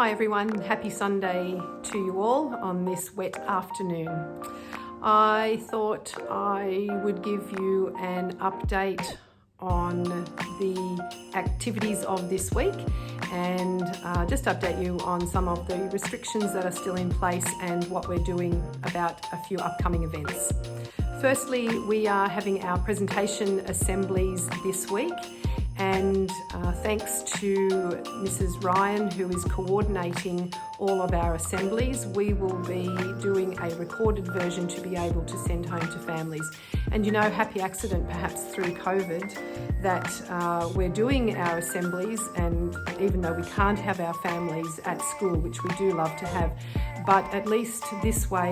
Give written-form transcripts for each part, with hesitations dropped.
Hi everyone, happy Sunday to you all on this wet afternoon. I thought I would give you an update on the activities of this week and just update you on some of the restrictions that are still in place and what we're doing about a few upcoming events. Firstly, we are having our presentation assemblies this week, and thanks to Mrs. Ryan, who is coordinating all of our assemblies, we will be doing a recorded version to be able to send home to families. And you know, happy accident perhaps through COVID that we're doing our assemblies, and even though we can't have our families at school, which we do love to have, but at least this way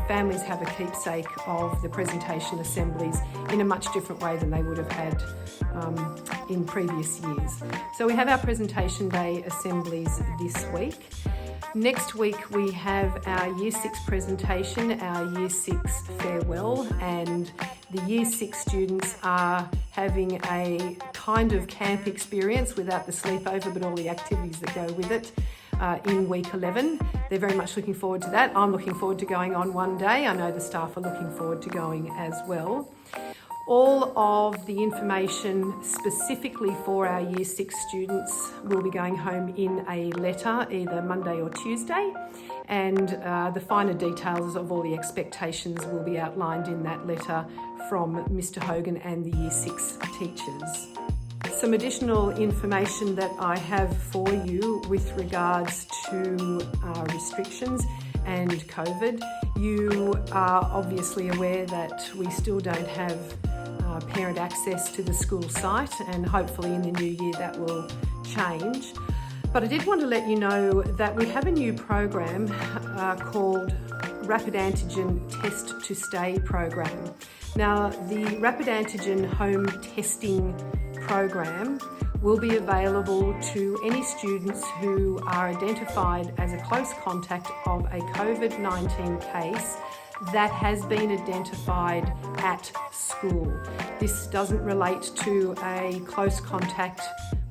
families have a keepsake of the presentation assemblies in a much different way than they would have had in previous years. So we have our presentation day assemblies this week. Next week we have our Year 6 presentation, our Year 6 farewell, and the Year 6 students are having a kind of camp experience without the sleepover but all the activities that go with it in week 11. They're very much looking forward to that. I'm looking forward to going on one day. I know the staff are looking forward to going as well. All of the information specifically for our Year 6 students will be going home in a letter either Monday or Tuesday, and the finer details of all the expectations will be outlined in that letter from Mr. Hogan and the Year 6 teachers. Some additional information that I have for you with regards to restrictions and COVID. You are obviously aware that we still don't have parent access to the school site, and hopefully in the new year that will change. But I did want to let you know that we have a new program called Rapid Antigen Test to Stay program. Now, the Rapid Antigen Home Testing program will be available to any students who are identified as a close contact of a COVID-19 case that has been identified at school. This doesn't relate to a close contact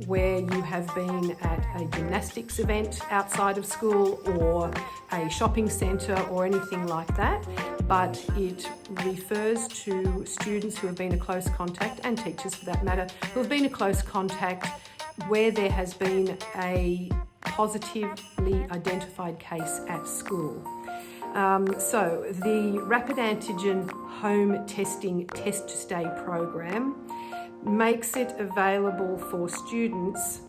where you have been at a gymnastics event outside of school or a shopping centre or anything like that, but it refers to students who have been a close contact, and teachers for that matter, who have been a close contact where there has been a positively identified case at school. So the Rapid Antigen Home Testing Test to Stay program makes it available for students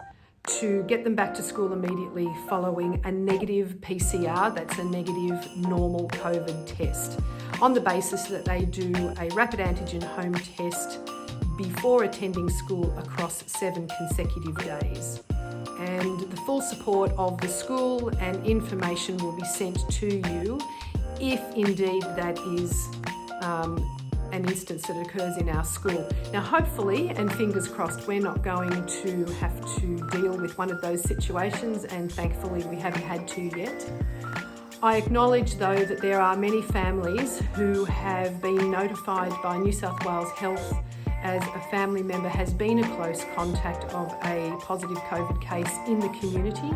to get them back to school immediately following a negative PCR, that's a negative normal COVID test, on the basis that they do a rapid antigen home test before attending school across 7 consecutive days. And the full support of the school and information will be sent to you if indeed that is an instance that occurs in our school. Now hopefully, and fingers crossed, we're not going to have to deal with one of those situations, and thankfully we haven't had to yet. I acknowledge though that there are many families who have been notified by New South Wales Health as a family member has been a close contact of a positive COVID case in the community,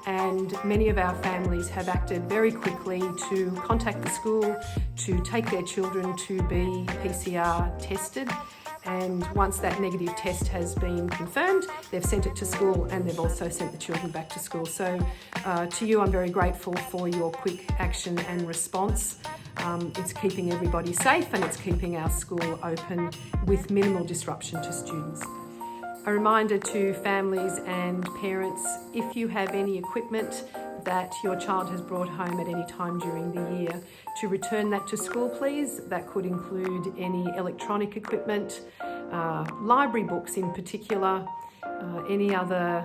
and many of our families have acted very quickly to contact the school to take their children to be PCR tested, and once that negative test has been confirmed, they've sent it to school and they've also sent the children back to school. So to you, I'm very grateful for your quick action and response. It's keeping everybody safe and it's keeping our school open with minimal disruption to students. A reminder to families and parents, if you have any equipment that your child has brought home at any time during the year, to return that to school please. That could include any electronic equipment, library books in particular, any other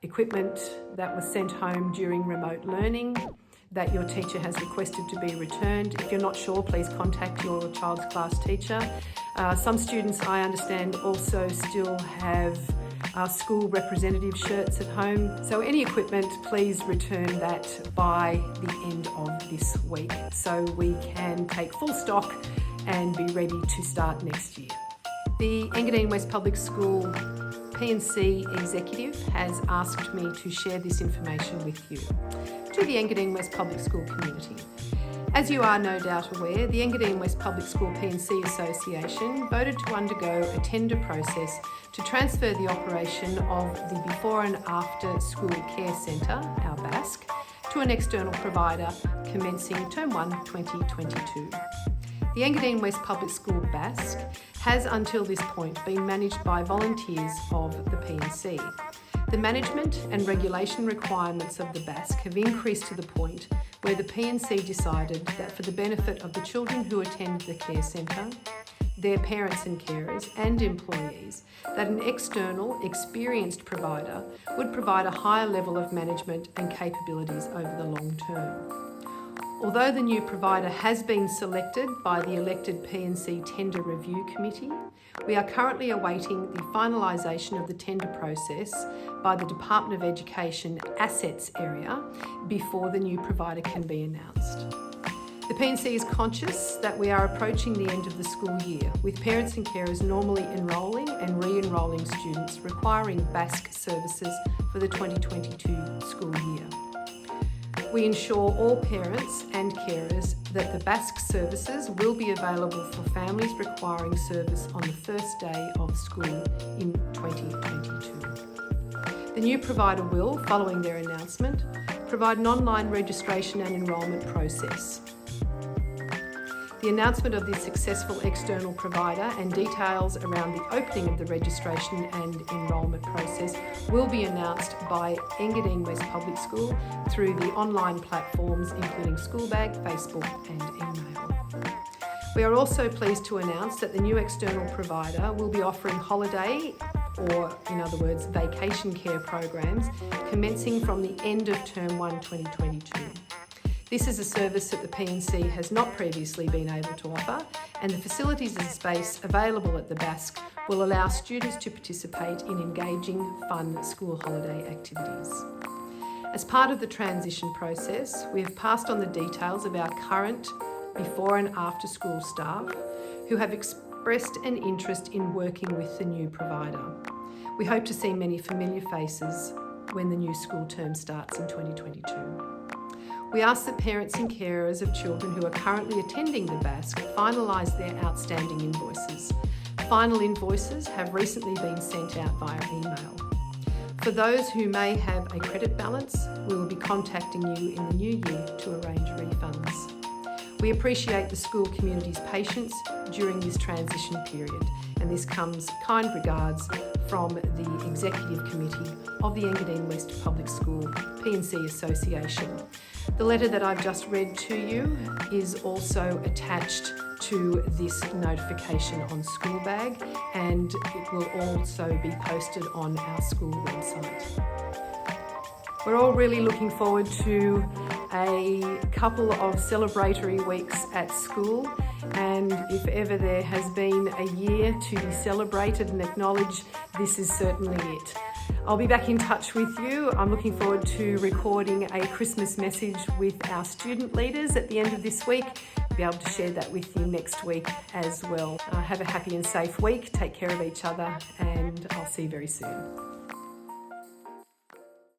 equipment that was sent home during remote learning that your teacher has requested to be returned. If you're not sure, please contact your child's class teacher. Some students, I understand, also still have school representative shirts at home. So any equipment, please return that by the end of this week so we can take full stock and be ready to start next year. The Engadine West Public School P&C executive has asked me to share this information with you, to the Engadine West Public School community. As you are no doubt aware, the Engadine West Public School P&C Association voted to undergo a tender process to transfer the operation of the Before and After School Care Centre, our BASC, to an external provider commencing Term 1 2022. The Engadine West Public School BASC has until this point been managed by volunteers of the P&C. The management and regulation requirements of the BASC have increased to the point where the P&C decided that for the benefit of the children who attend the care centre, their parents and carers and employees, that an external, experienced provider would provide a higher level of management and capabilities over the long term. Although the new provider has been selected by the elected P&C Tender Review Committee, we are currently awaiting the finalisation of the tender process by the Department of Education Assets area before the new provider can be announced. The P&C is conscious that we are approaching the end of the school year, with parents and carers normally enrolling and re-enrolling students requiring BASC services for the 2022 school year. We ensure all parents and carers that the BASC services will be available for families requiring service on the first day of school in 2022. The new provider will, following their announcement, provide an online registration and enrolment process. The announcement of the successful external provider and details around the opening of the registration and enrolment process will be announced by Engadine West Public School through the online platforms including Schoolbag, Facebook and email. We are also pleased to announce that the new external provider will be offering holiday, or in other words vacation care programs, commencing from the end of Term 1 2022. This is a service that the P&C has not previously been able to offer, and the facilities and space available at the BASC will allow students to participate in engaging, fun school holiday activities. As part of the transition process, we have passed on the details of our current before and after school staff who have expressed an interest in working with the new provider. We hope to see many familiar faces when the new school term starts in 2022. We ask that parents and carers of children who are currently attending the BASC finalise their outstanding invoices. Final invoices have recently been sent out via email. For those who may have a credit balance, we will be contacting you in the new year to arrange refunds. We appreciate the school community's patience during this transition period, and this comes kind regards from the Executive Committee of the Engadine West Public School P&C Association. The letter that I've just read to you is also attached to this notification on Schoolbag, and it will also be posted on our school website. We're all really looking forward to a couple of celebratory weeks at school, and if ever there has been a year to be celebrated and acknowledged, this is certainly it. I'll be back in touch with you. I'm looking forward to recording a Christmas message with our student leaders at the end of this week. I'll be able to share that with you next week as well. Have a happy and safe week. Take care of each other, and I'll see you very soon.